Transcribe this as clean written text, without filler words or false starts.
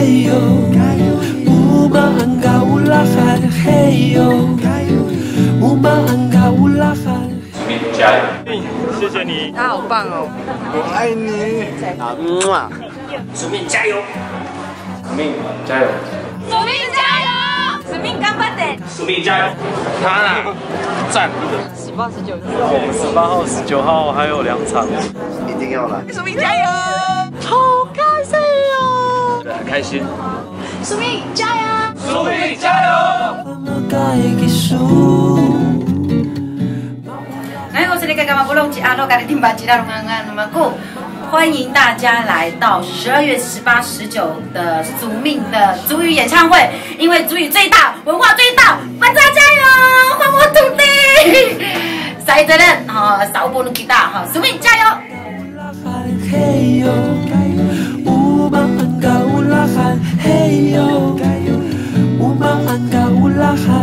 嘿呦，乌马安嘎乌拉罕，嘿呦，乌马安嘎乌拉罕。加油！谢谢你，他好棒哦！我爱你。署名加油！署名加油！署名加油！署名干巴的！署名加油！他啦，赞18、19，我们18号、19号还有2场，一定要来。署名加油！好开心哦！很开心。署名加油！署名加油！哎，我是你干嘛不弄起阿罗嘎的听吧，其他龙安安那么酷。欢迎大家来到12月18、19的署名的族语演唱会，因为族语最大，文化最大，大家加油，还我土地！塞责任哈，少不能给大哈，署名加油！嘿呦，乌马安嘎乌拉罕，嘿呦，乌马安嘎乌拉罕。